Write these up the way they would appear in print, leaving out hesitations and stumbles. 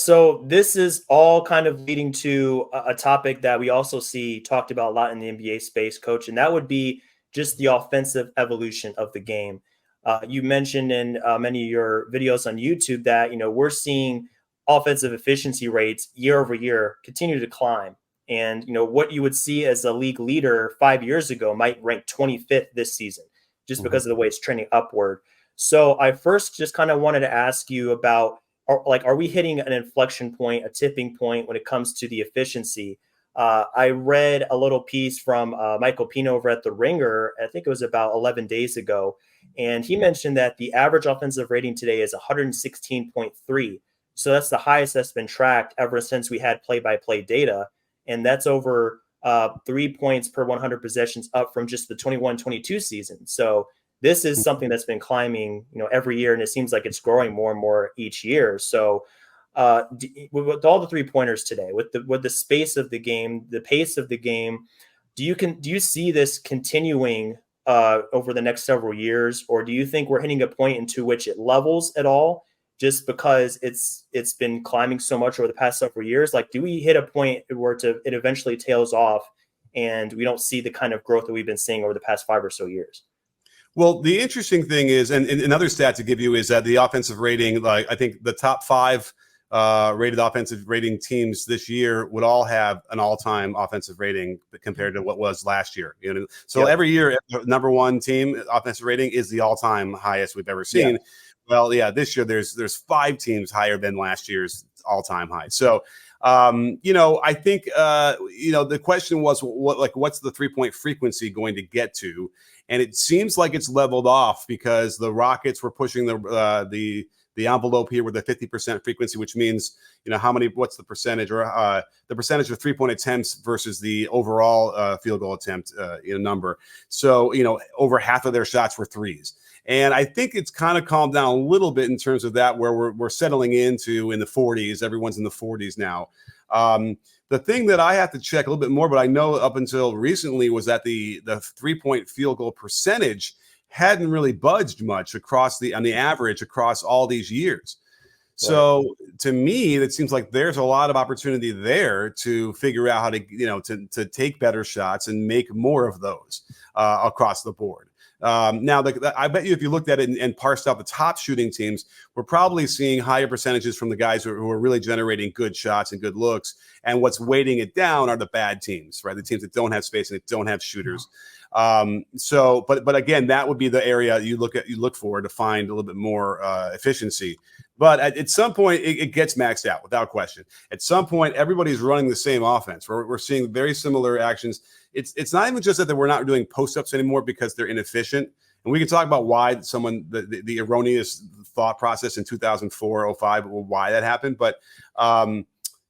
So this is all kind of leading to a topic that we also see talked about a lot in the NBA space, coach, and that would be just the offensive evolution of the game. You mentioned in many of your videos on YouTube that we're seeing offensive efficiency rates year over year continue to climb, and what you would see as a league leader 5 years ago might rank 25th this season, just Mhm. because of the way it's trending upward. So I first just kind of wanted to ask you about are we hitting an inflection point, a tipping point when it comes to the efficiency? I read a little piece from Michael Pino over at The Ringer. I think it was about 11 days ago. And he mentioned that the average offensive rating today is 116.3. So that's the highest that's been tracked ever since we had play by play data. And that's over 3 points per 100 possessions up from just the 21-22 season. So this is something that's been climbing, every year, and it seems like it's growing more and more each year. So, with all the 3 pointers today, with the space of the game, the pace of the game, do you see this continuing over the next several years, or do you think we're hitting a point into which it levels at all, just because it's been climbing so much over the past several years? Like, do we hit a point where it eventually tails off, and we don't see the kind of growth that we've been seeing over the past 5 or so years? Well, the interesting thing is, and another stat to give you is that the offensive rating, like I think the top five rated offensive rating teams this year would all have an all-time offensive rating compared to what was last year. So Yep. every year, number one team offensive rating is the all-time highest we've ever Yeah. seen. Well, yeah, this year there's five teams higher than last year's all-time high. So, I think the question was what's the 3-point frequency going to get to, and it seems like it's leveled off because the Rockets were pushing the envelope here with a 50% frequency, which means what's the percentage or the percentage of 3-point attempts versus the overall field goal attempt number. So over half of their shots were threes. And I think it's kind of calmed down a little bit in terms of that, where we're settling into in the 40s. Everyone's in the 40s now. The thing that I have to check a little bit more, but I know up until recently, was that the 3-point field goal percentage hadn't really budged much on the average across all these years. So to me, it seems like there's a lot of opportunity there to figure out how to to take better shots and make more of those across the board. Now, I bet you if you looked at it and parsed out the top shooting teams, we're probably seeing higher percentages from the guys who are really generating good shots and good looks. And what's weighting it down are the bad teams, right? The teams that don't have space and that don't have shooters. But again, that would be the area you look for to find a little bit more efficiency. But at some point, it gets maxed out without question. At some point, everybody's running the same offense. We're seeing very similar actions. It's not even just that we're not doing post-ups anymore because they're inefficient. And we can talk about why the erroneous thought process in 2004, 05, why that happened. But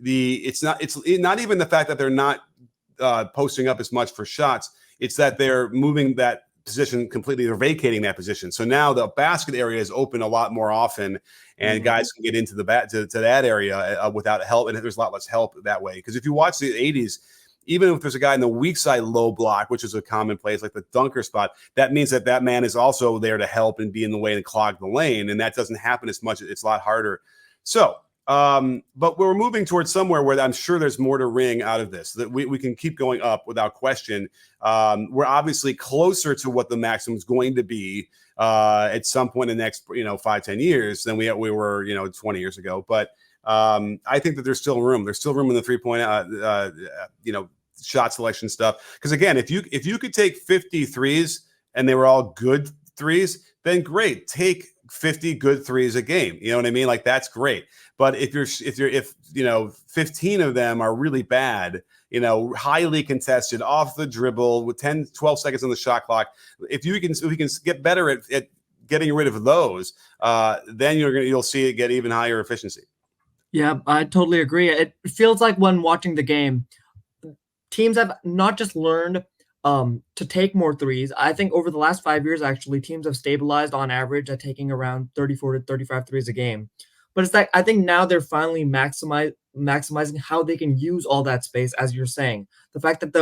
it's not even the fact that they're not posting up as much for shots. It's that they're moving that position completely. They're vacating that position. So now the basket area is open a lot more often, and guys can get into the to that area without help. And there's a lot less help that way. Because if you watch the 80s, even if there's a guy in the weak side low block, which is a common place like the dunker spot, that means that man is also there to help and be in the way and clog the lane. And that doesn't happen as much. It's a lot harder. So, but we're moving towards somewhere where I'm sure there's more to wring out of this, that we can keep going up without question. We're obviously closer to what the maximum is going to be at some point in the next 5-10 years than we were 20 years ago. But I think that there's still room. There's still room in the 3-point shot selection stuff. Because again, if you could take 50 threes and they were all good threes, then great. Take 50 good threes a game. You know what I mean? Like, that's great. But if 15 of them are really bad, highly contested, off the dribble with 10, 12 seconds on the shot clock, if we can get better at getting rid of those, then you'll see it get even higher efficiency. Yeah, I totally agree. It feels like when watching the game, teams have not just learned to take more threes. I think over the last 5 years, actually, teams have stabilized on average at taking around 34 to 35 threes a game. But it's like, I think now they're finally maximizing how they can use all that space, as you're saying. The fact that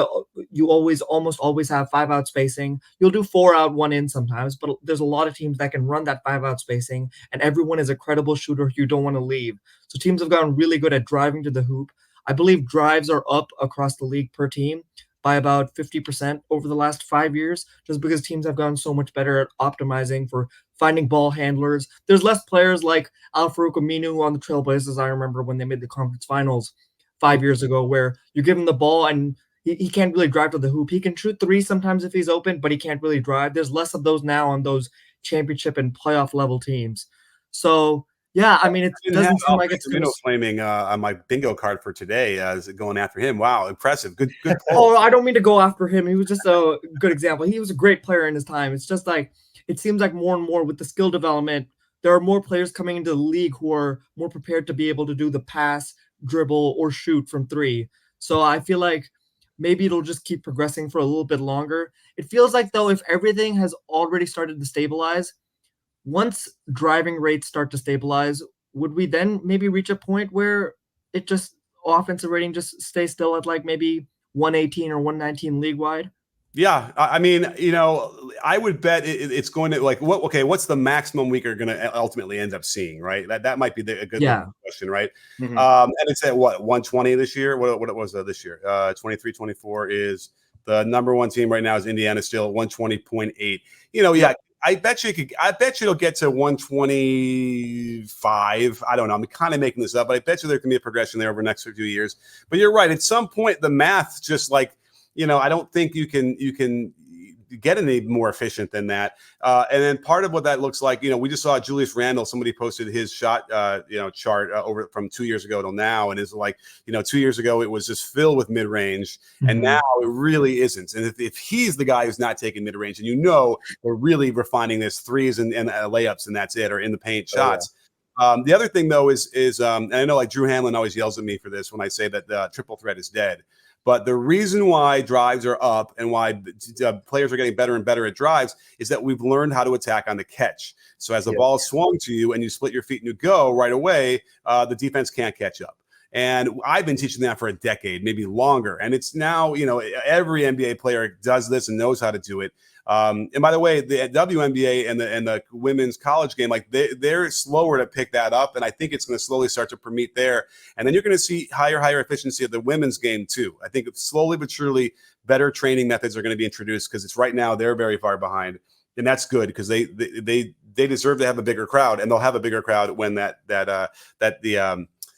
you almost always have 5-out spacing. You'll do 4-out, 1-in sometimes, but there's a lot of teams that can run that 5-out spacing, and everyone is a credible shooter you don't want to leave. So teams have gotten really good at driving to the hoop. I believe drives are up across the league per team by about 50% over the last 5 years, just because teams have gotten so much better at optimizing for finding ball handlers. There's less players like Al-Farouq Aminu on the Trailblazers. I remember when they made the conference finals 5 years ago, where you give him the ball and he can't really drive to the hoop. He can shoot threes sometimes if he's open, but he can't really drive. There's less of those now on those championship and playoff level teams. So yeah, I mean, it I didn't have doesn't seem like it's going to. flaming on my bingo card for today as going after him. Wow, impressive. Good Oh, pull. I don't mean to go after him. He was just a good example. He was a great player in his time. It's just like it seems like more and more with the skill development, there are more players coming into the league who are more prepared to be able to do the pass, dribble, or shoot from three. So I feel like maybe it'll just keep progressing for a little bit longer. It feels like though, if everything has already started to stabilize, once driving rates start to stabilize, would we then maybe reach a point where it just offensive rating just stays still at like maybe 118 or 119 league wide? Yeah, I mean, I would bet it's going to like what? Okay, what's the maximum we are going to ultimately end up seeing? Right, that might be a good Yeah. question, right? Mhm. And it's at what 120 this year. What it was this year? 23, 24 is the number one team right now is Indiana still at 120.8. Yeah. Yep. I bet you it'll get to 125. I don't know. I'm kind of making this up, but I bet you there can be a progression there over the next few years. But you're right. At some point, the math just like I don't think you can get any more efficient than that. And then part of what that looks like, we just saw Julius Randle. Somebody posted his shot, chart over from 2 years ago till now, and it's like, 2 years ago it was just filled with mid range, and now it really isn't. And if he's the guy who's not taking mid range, and we're really refining this threes and layups, and that's it, or in the paint shots. The other thing though is and I know like Drew Hanlon always yells at me for this when I say that the triple threat is dead. But the reason why drives are up and why players are getting better and better at drives is that we've learned how to attack on the catch. So as the ball is swung to you and you split your feet and you go right away, the defense can't catch up. And I've been teaching that for a decade, maybe longer. And it's now, every NBA player does this and knows how to do it. And by the way, the WNBA and the women's college game, like they're slower to pick that up, and I think it's going to slowly start to permeate there. And then you're going to see higher efficiency of the women's game too. I think slowly but surely better training methods are going to be introduced because it's right now they're very far behind, and that's good because they deserve to have a bigger crowd, and they'll have a bigger crowd when the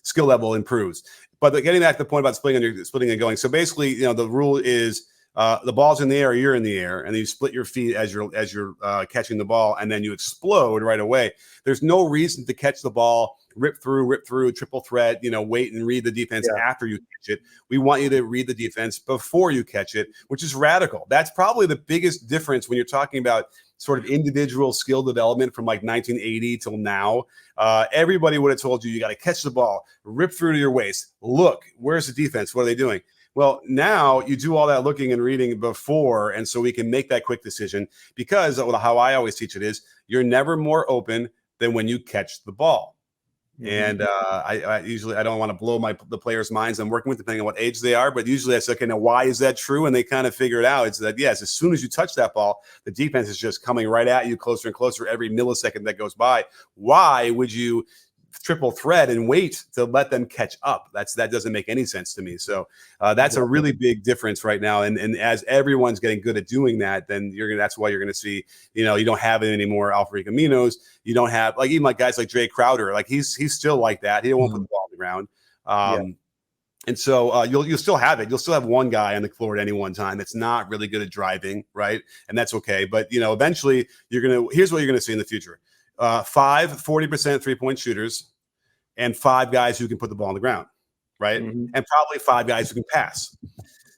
skill level improves. But getting back to the point about splitting and going. So basically, the rule is. The ball's in the air, you're in the air, and you split your feet as you're catching the ball, and then you explode right away. There's no reason to catch the ball, rip through, triple threat, wait and read the defense after you catch it. We want you to read the defense before you catch it, which is radical. That's probably the biggest difference when you're talking about sort of individual skill development from like 1980 till now. Everybody would have told you got to catch the ball, rip through to your waist. Look, where's the defense? What are they doing? Well, now you do all that looking and reading before, and so we can make that quick decision because how I always teach it is you're never more open than when you catch the ball. Mm-hmm. And I usually don't want to blow the players' minds I'm working with, depending on what age they are, but usually I say, okay, now why is that true? And they kind of figure it out. It's that, yes, as soon as you touch that ball, the defense is just coming right at you closer and closer every millisecond that goes by. Why would you triple threat and wait to let them catch up? That doesn't make any sense to me. So that's a really big difference right now. And as everyone's getting good at doing that, then that's why you're gonna see, you don't have it anymore. Al-Farouq Aminos, you don't have even like guys like Jay Crowder, like he's still like that. He don't want to put the ball on the ground. And so you'll still have it. You'll still have one guy on the floor at any one time that's not really good at driving, right? And that's okay. But eventually here's what you're gonna see in the future. 5 40% three-point shooters and 5 guys who can put the ball on the ground, right? Mm-hmm. And probably 5 guys who can pass.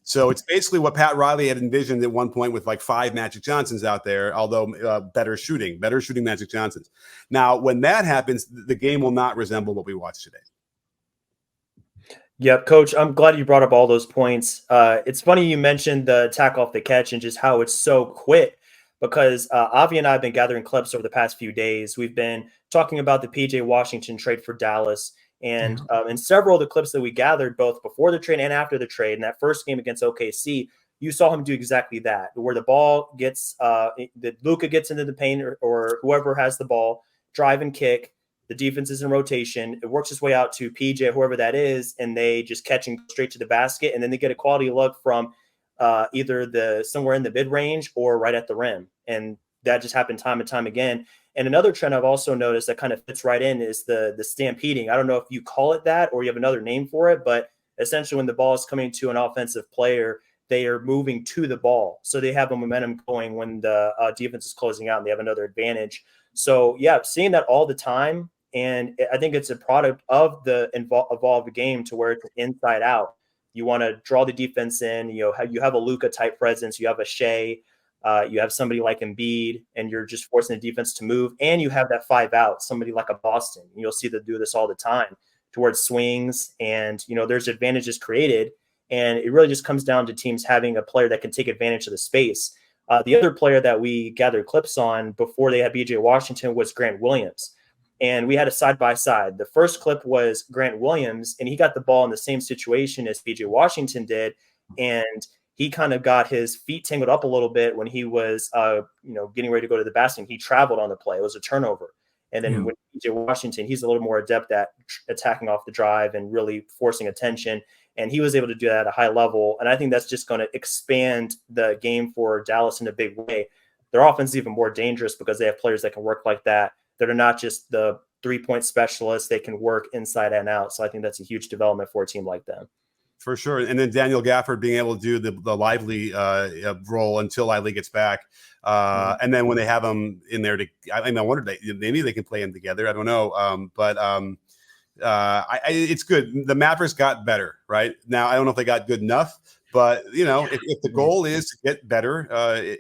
So it's basically what Pat Riley had envisioned at one point with like 5 Magic Johnsons out there, although better shooting Magic Johnsons. Now, when that happens, the game will not resemble what we watch today. Yep, Coach, I'm glad you brought up all those points. It's funny you mentioned the tack off the catch and just how it's so quick. Because Avi and I have been gathering clips over the past few days. We've been talking about the PJ Washington trade for Dallas. And in several of the clips that we gathered, both before the trade and after the trade, in that first game against OKC, you saw him do exactly that, where the ball gets, the Luka gets into the paint, or whoever has the ball, drive and kick. The defense is in rotation. It works its way out to PJ, whoever that is, and they just catch and go straight to the basket, and then they get a quality look from either somewhere in the mid range or right at the rim, and that just happened time and time again. And another trend I've also noticed that kind of fits right in is the stampeding. I don't know if you call it that or you have another name for it, but essentially when the ball is coming to an offensive player, they are moving to the ball. So they have a momentum going when the defense is closing out and they have another advantage. So, yeah, seeing that all the time. And I think it's a product of the evolved game to where it's inside out. You want to draw the defense in. You have a Luka type presence. You have a Shea. You have somebody like Embiid, and you're just forcing the defense to move. And you have that 5 out, somebody like a Boston. You'll see them do this all the time towards swings. And, there's advantages created. And it really just comes down to teams having a player that can take advantage of the space. The other player that we gathered clips on before they had BJ Washington was Grant Williams. And we had a side-by-side. The first clip was Grant Williams, and he got the ball in the same situation as BJ Washington did. And he kind of got his feet tangled up a little bit when he was, getting ready to go to the basket. He traveled on the play. It was a turnover. And then with BJ Washington, he's a little more adept at attacking off the drive and really forcing attention. And he was able to do that at a high level. And I think that's just going to expand the game for Dallas in a big way. Their offense is even more dangerous because they have players that can work like that are not just the 3-point specialists. They can work inside and out. So I think that's a huge development for a team like them. For sure. And then Daniel Gafford being able to do the Lively role until Lively gets back. And then when they have him in there, I wonder, maybe they can play him together. I don't know. It's good. The Mavericks got better, right? Now, I don't know if they got good enough, but, if the goal is to get better,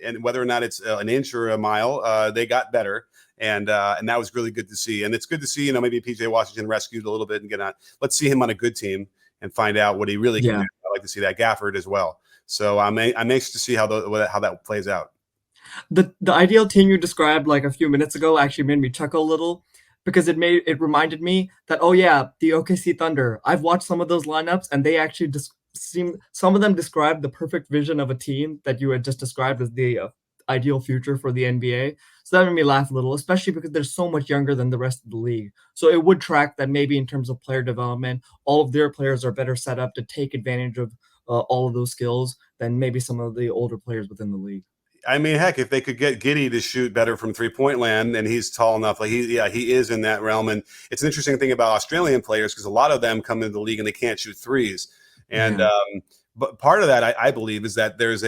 and whether or not it's an inch or a mile, they got better. And that was really good to see. And it's good to see, maybe PJ Washington rescued a little bit and let's see him on a good team and find out what he really can do. I like to see that Gafford as well. So I'm anxious to see how that plays out. The ideal team you described like a few minutes ago actually made me chuckle a little, because it reminded me that, the OKC Thunder. I've watched some of those lineups, and they actually some of them describe the perfect vision of a team that you had just described as the ideal future for the NBA. So that made me laugh a little, especially because they're so much younger than the rest of the league. So it would track that maybe in terms of player development, all of their players are better set up to take advantage of all of those skills than maybe some of the older players within the league. I mean, heck, if they could get Giddey to shoot better from 3-point land, and he's tall enough, he is in that realm. And it's an interesting thing about Australian players, because a lot of them come into the league and they can't shoot threes. And but part of that, I believe, is that there's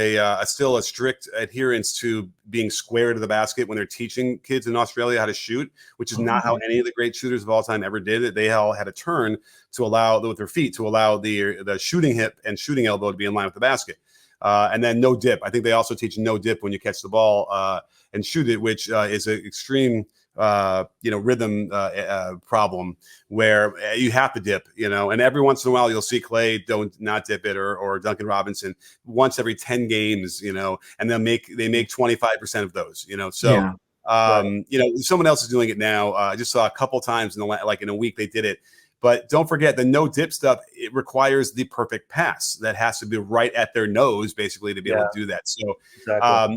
still a strict adherence to being square to the basket when they're teaching kids in Australia how to shoot, which is not how any of the great shooters of all time ever did it. They all had a turn to allow with their feet to allow the shooting hip and shooting elbow to be in line with the basket. And then no dip. I think they also teach no dip when you catch the ball and shoot it, which is an extreme rhythm problem where you have to dip, and every once in a while you'll see Clay not dip it, or Duncan Robinson once every 10 games, and they make 25% of those, so someone else is doing it now. I just saw a couple times in a week they did it. But don't forget, the no dip stuff, it requires the perfect pass that has to be right at their nose, basically, to be able to do that. So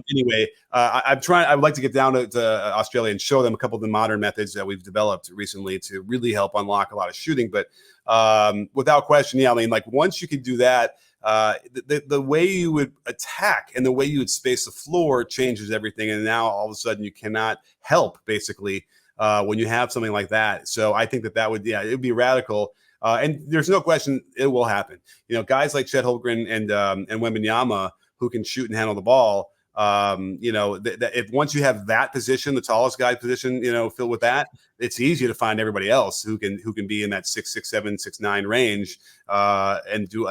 anyway, I would like to get down to Australia and show them a couple of the modern methods that we've developed recently to really help unlock a lot of shooting. But without question, once you can do that, the way you would attack and the way you would space the floor changes everything. And now all of a sudden you cannot help, basically, when you have something like that. So I think that would, it would be radical. And there's no question it will happen. Guys like Chet Holmgren and Wembanyama, who can shoot and handle the ball, if once you have that position, the tallest guy position, filled with that, it's easy to find everybody else who can be in that 6'7", 6'9" range, and do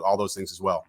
all those things as well.